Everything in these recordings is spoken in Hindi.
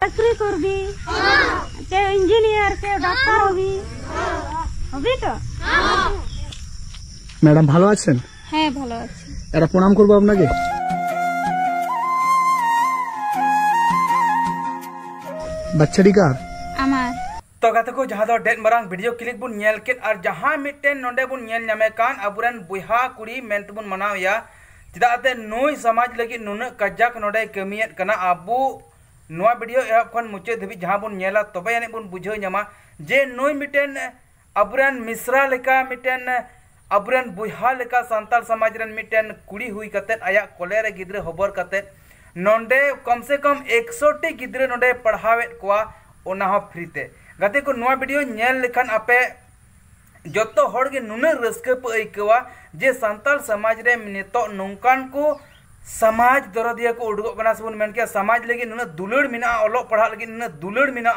চাকরি করবি, কেউ ইঞ্জিনিয়ার, কেউ ডাক্তার হবি, হবি তো? ম্যাডাম ভালো আছেন? হ্যাঁ ভালো আছি। এটা প্রণাম করবো আপনাকে। বাচ্চাটি কার? আমার। तो गाते को जहाँ दो डेट मरांग वीडियो क्लिप बुन नेल के और जहाँ मिट्टेन नोंडे बुन नेल न्यामे कान अबुरन बुहा कुड़ी मेंट बुन मनाव या चिदाते नोई समाज लगी नुन कजाक नोंडे कमियत कना आबू नोआ वीडियो एहब खन मुचे धबी जहाँ बुन नेला तबे यानी बुन बुझो न्यामा जे नोई मिट्टेन अबुरन मिश्रा लेका मिट्टेन अबुरन बुहा लेका सांताल समाज रन मिट्टेन कुड़ी हुई कते आया कोलेरे गिद्रे होबर कते नोंडे कम से कम 100 टी गिद्रे नोंडे पढ़ावे कोआ ओना हो फ्रीते गाते को नोआ वीडियो नेल लेखान आपे जतो हर गे नुने रस्के पे आइकवा जे सांताल समाज रे नितो नोंकान को समाज दरदिया को उडगो कना सबन मेन के समाज लगी नुने दुलड़ मिना ओलो पढ़ा लगी नुने दुलड़ मिना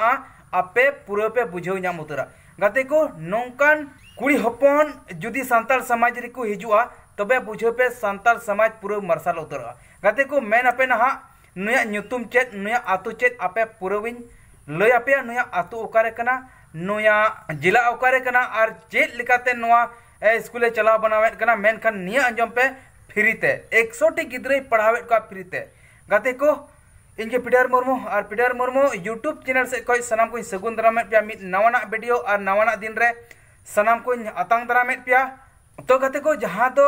आपे पूरे पे बुझो न्याम उतरा गाते को नोंकान कुड़ी हपन जुदी सांताल समाज रे को हिजुआ तबे बुझो पे सांताल समाज पूरे मरसाल उतरा गाते को मेन आपे नहा नुया न्युतुम चेत नुया आतु चेत आपे पूरेविन लय आपे नुया आतु ओकारे कना नुया जिला ओकारे कना और चेत लिकाते नुआ स्कूले चलाव बनावे कना मेनखान निया अंजम पे फ्रीते 100 टी गिद्रे पढ़ावे का फ्रीते गाते को इनके पीटर मुर्मू और पीटर मुर्मू यूट्यूब चैनल से कोई सनाम को सगुन दरामेट पिया मिद नवाना वीडियो और नवाना दिन रे सनाम को अतांग दरामेट पिया तो गाते को जहां दो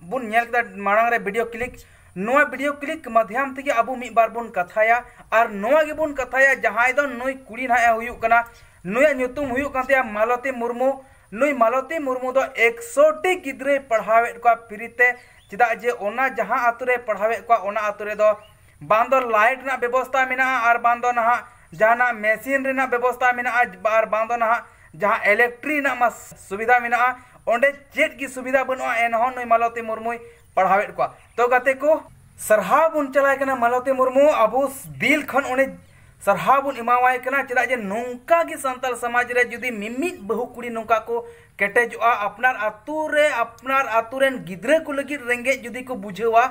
बुन नेल कदा मांग रे वीडियो क्लिक नोआ वीडियो क्लिक माध्यम ते अबू मी बार बुन कथाया और नोआ गे बुन कथाया जहां दो नोई कुड़ी ना हुयु कना नुया नुतुम हुयु कांते मालती मुर्मू नुई मालती मुर्मू दो 100 टी गिद्रे पढ़ावे को फ्रीते चिदा जे ओना जहां आतुरे पढ़ावे को ओना आतुरे दो बांदो लाइट ना व्यवस्था मिना और बांदो ना जहां मशीन रे ना व्यवस्था मिना और बांदो ना जहां इलेक्ट्रिक ना सुविधा मिना ओंडे चेत की सुविधा बनुआ एनहो नुई मालती मुर्मू पढ़ावे को तो गाते को सरहाव बुन चलाय कना मालती मुर्मू अबू दिल खन ओने सरहाव बुन इमावाय कना चिदा जे नोंका की सांताल समाज रे जुदी मिमित बहु कुड़ी नोंका को केटेजआ अपनार आतु रेन गिद्रे को लगी रेंगे जुदी को बुझेवा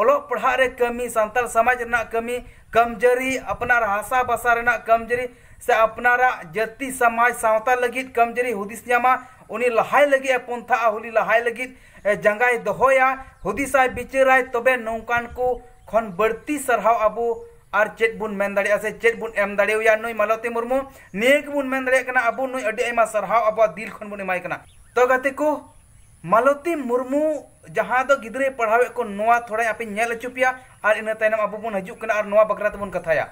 ओलो पढ़ा रे कमी सांताल समाज रना कमी कमजोरी अपनार हासा बसा रना कमजोरी से अपनारा जाति समाज सावता लगी कमजोरी हुदिस न्यामा उनी लहाय लगी पंथा हुली लहाय लगी जंगाई दोहोया हुदिसाय बिचाराय तबे नौकान को खन बढ़ती सरहाव अबू और चेत बुन मेन दाड़िया से चेत बुन एम दाड़िया नुई मालती मुर्मू नेक बुन मेन दाड़िया कना अबू नुई अडी आयमा सरहाव अबू दिल खन बुन एमाय कना तो गाते को मालती मुर्मू जहां दो गिद्रे पढ़ावे को नोआ थोड़ा आपे नेल अचुपिया और इन तायनम अबू बुन हजू कना और नोआ बकरा तबुन कथाया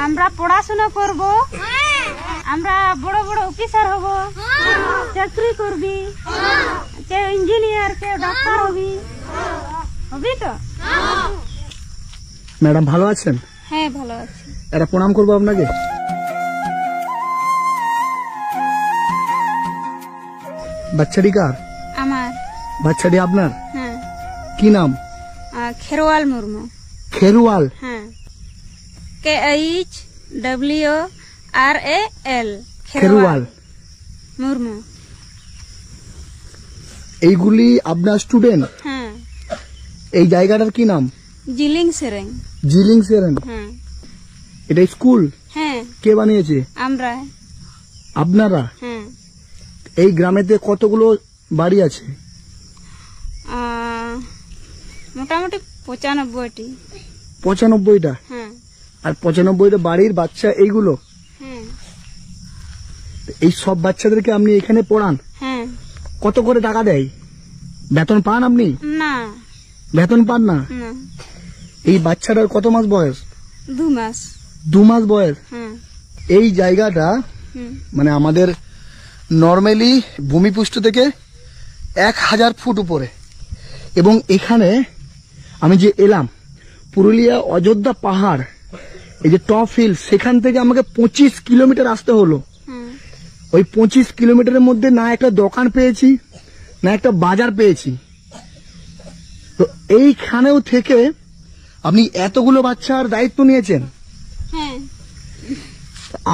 আমরা পড়াশোনা করব, আমরা বড় বড় অফিসার হব, চাকরি করবি, কেউ ইঞ্জিনিয়ার, কেউ ডাক্তার হবি, হবি তো? ম্যাডাম ভালো আছেন? হ্যাঁ ভালো আছি। এটা প্রণাম করবো আপনাকে। বাচ্চাটি কার? আমার। বাচ্চাটি আপনার? হ্যাঁ। কি নাম? খেরওয়াল মুর্মু। খেরওয়াল? হ্যাঁ, KHWRAL খেরওয়াল মুর্মু। এইগুলি আপনার স্টুডেন্ট? হ্যাঁ। এই জায়গাটার কি নাম? জিলিং সেরেং। জিলিং সেরেং? হ্যাঁ। এটা স্কুল? হ্যাঁ। কে বানিয়েছে? আমরা। আপনারা? হ্যাঁ। এই গ্রামেতে কতগুলো বাড়ি আছে? মোটামুটি 95টি। 95টা? হ্যাঁ। আর 95টা বাড়ির বাচ্চা এইগুলো? হ্যাঁ। এই সব বাচ্চাদেরকে আপনি এখানে পড়ান? হ্যাঁ। কত করে টাকা দেয়? বেতন পান আপনি? না, বেতন পান না। এই বাচ্চাটার কত মাস বয়স? 2 মাস। 2 মাস বয়স? হ্যাঁ। এই জায়গাটা মানে আমাদের নর্মালি ভূমিপৃষ্ঠ থেকে 1000 ফুট উপরে, এবং এখানে আমি যে এলাম পুরুলিয়া অযোধ্যা পাহাড় এই যে টপ হিল, সেখান থেকে আমাকে 25 কিলোমিটার আসতে হলো। ওই 25 কিলোমিটারের মধ্যে না একটা দোকান পেয়েছি, না একটা বাজার পেয়েছি। তো এইখানেও থেকে আপনি এতগুলো বাচ্চার দায়িত্ব নিয়েছেন। হ্যাঁ,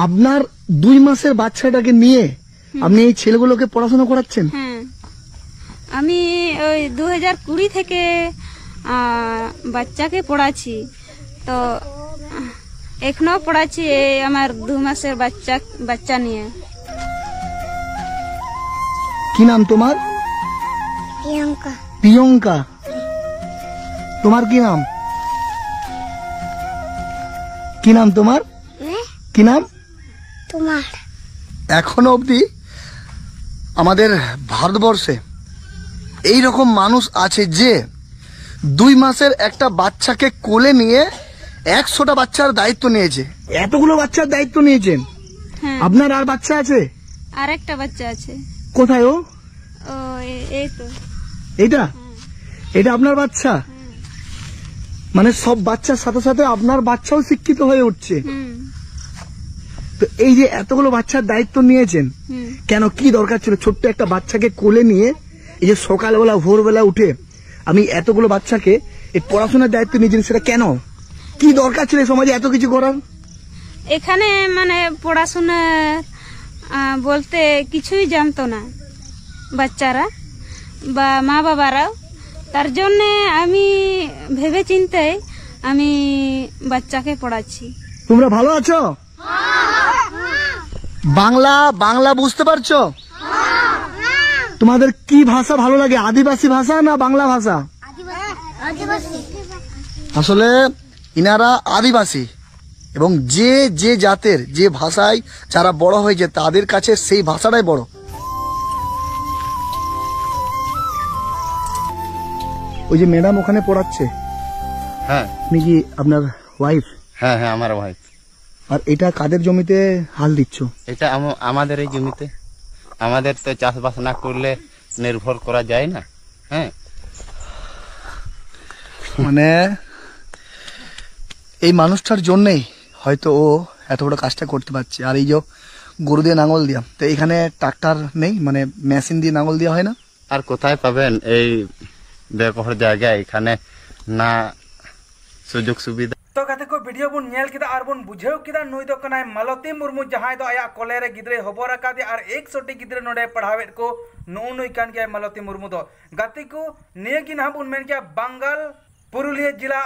আপনার 2 মাসের বাচ্চাটাকে নিয়ে আপনি এই ছেলেগুলোকে পড়াশোনা করাচ্ছেন। হ্যাঁ, আমি ওই 2020 থেকে বাচ্চাকে পড়াচ্ছি, তো এখনো পড়াচ্ছি এই আমার 2 মাসের বাচ্চা নিয়ে। কি নাম তোমার? প্রিয়ঙ্কা। প্রিয়ঙ্কা। তোমার কি নাম? কি নাম তোমার? কি নাম তোমার? এখনো অবধি আমাদের ভারতবর্ষে এই রকম মানুষ আছে যে 2 মাসের একটা বাচ্চাকে কোলে নিয়ে 100টা বাচ্চার দায়িত্ব নিয়েছে। এতগুলো বাচ্চার দায়িত্ব নিয়েছেন। হ্যাঁ, আপনার আর বাচ্চা আছে? আর একটা বাচ্চা আছে। কোথায় ও? ও এই তো। এটা এটা আপনার বাচ্চা? মানে সব বাচ্চার সাথে সাথে আপনার বাচ্চাও শিক্ষিত হয়ে উঠছে। তো এই যে এতগুলো বাচ্চার দায়িত্ব নিয়েছেন, কেন, কি দরকার ছিল ছোট্ট একটা বাচ্চাকে কোলে নিয়ে এই যে সকালবেলা ভোরবেলা উঠে আমি এতগুলো বাচ্চাকে এই পড়াশোনার দায়িত্ব নিয়েছেন, সেটা কেন, কি দরকার ছিল সমাজে এত কিছু করার? এখানে মানে পড়াশোনা বলতে কিছুই জানতো না বাচ্চারা বা মা বাবারাও, তার জন্য আমি ভেবে চিন্তে আমি বাচ্চাকে পড়াচ্ছি। তোমরা ভালো আছো? বাংলা বাংলা বুঝতে পারছো? তোমাদের কি ভাষা ভালো লাগে, আদিবাসী ভাষা না বাংলা ভাষা? আসলে ইনারা আদিবাসী, এবং যে যে জাতের যে ভাষায় যারা বড় হয়েছে তাদের কাছে সেই ভাষাটাই বড়। ওই যে ম্যাডাম ওখানে পড়াচ্ছে, হ্যাঁ আপনি কি আপনার ওয়াইফ? হ্যাঁ হ্যাঁ, আমার ওয়াইফ। আর এটা কাদের জমিতে হাল দিচ্ছ? এটা আমাদের এই জমিতে। আমাদের তো চাষবাস না করলে নির্ভর করা যায় না। হ্যাঁ, মানে এই মানুষটার জন্যই হয়তো ও এত বড় কাজটা করতে পারছে। আর এই যে গরু দিয়ে নাঙল দিয়া, তো এখানে ট্রাক্টর নেই, মানে মেশিন দিয়ে নাঙল দেওয়া হয় না। আর কোথায় পাবেন এই ব্যবহার জায়গায়, এখানে না সুযোগ সুবিধা। तो गाते को वीडियो बुन नेल किदा आर बुन बुझेव किदा नुई दो कनाय मालती मुर्मू जहां दो आया कॉलेज रे गिद्रे हबर आकादे आर 100 गिद्रे नोडे पढ़ावेट को नुई कान गया मालती मुर्मू दो गाते को नेगी ना बुन मेन क्या बंगाल पुरुलिया जिला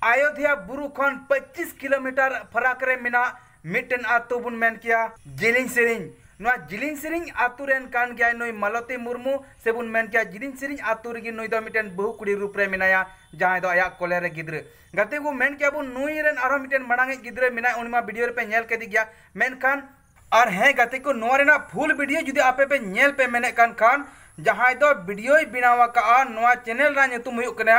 अयोध्या बुरु खन 25 किलोमीटर फराक रे मिना मिटन आतु बुन मेन क्या जिलिंग सिरिंग नोआ जिलिंग सिरिंग आतु रेन कान गया नुई मालती मुर्मू से बुन मेन क्या जिलिंग सिरिंग आतु रे नुई दो मिटन बहु कुड़ी रूप रे मिनाया जहां दो आया कॉलेज रे गिद्रे गाते को मेन क्या बुन नुई रेन आरो मिटन मडांगे गिद्रे मिना उनमा वीडियो रे पे नेल के दिया मेन खान और है गाते को नोआ रेना फुल वीडियो जुदी आपे पे नेल पे मेने खान जहां दो वीडियो बनावा का नोआ चैनल रा ᱧᱩᱛᱩᱢ हुई कना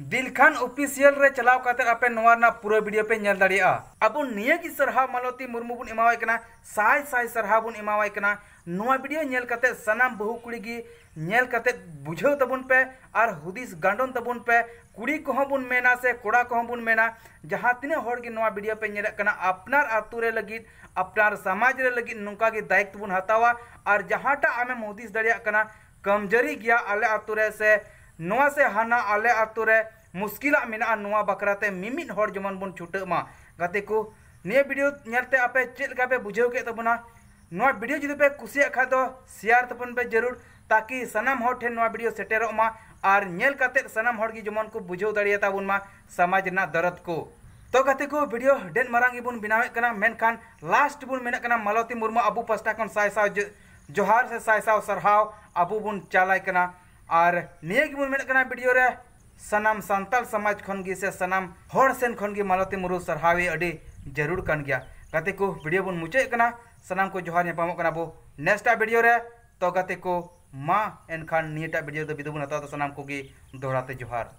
दिल खान ऑफिशियल रे चलाव काते आपे नोआ ना पूरा वीडियो पे नेल दाड़िया अब निये की सरहा मालती मुर्मू बुन इमावाय कना साय साय सरहा बुन इमावाय कना नोआ वीडियो नेल काते सनाम बहु कुड़ी गी नेल काते बुझाव तबुन पे और हुदिस गांडोन तबुन पे कुड़ी को बुन मेना से कोड़ा को बुन मेना जहां तिने होड़ गी नोआ वीडियो पे नेल कना अपनार आतु रे लगित अपनार समाज रे लगित नुका के दायित्व बुन हतावा और जहांटा आमे मोदिस दड़िया कना कमजोरी गया आले आतु रे से नोआ से हाना आले आतु रे मुश्किला मिना नोआ बकराते मिमिन होड़ जमन बुन छुटे मा गाते को निये वीडियो नेलते आपे चेल का पे बुझाव के तबना नोआ वीडियो जुदी पे कुसिया खा दो शेयर तपन पे जरूर ताकि सनाम होड़ ठे नोआ वीडियो सेटेरो मा और नेल काते सनाम होड़ की जमन को बुझाव दाड़िया ताबुन मा समाज ना दरद को तो गाते को वीडियो डेन मारांगी बुन बनावे कना मेनखान लास्ट बुन मेना कना मालती मुर्मू अबू पास्टा कन साय साव जोहार से साय साव सरहाव अबू बुन चालाय कना और निये की बुन मेना कना वीडियो रे सनाम सांताल समाज खनगी से सनाम होड़ सेन खनगी मालती मुर्मू सरहावे अडी जरूर कन गया गाते को वीडियो बुन मुचे कना सनाम को जोहार नेपामो कना बो नेक्स्ट वीडियो रे तो गाते को मा एनखान नियटा वीडियो दो बिदुबुन हता तो सनाम को गी दोहराते जोहार।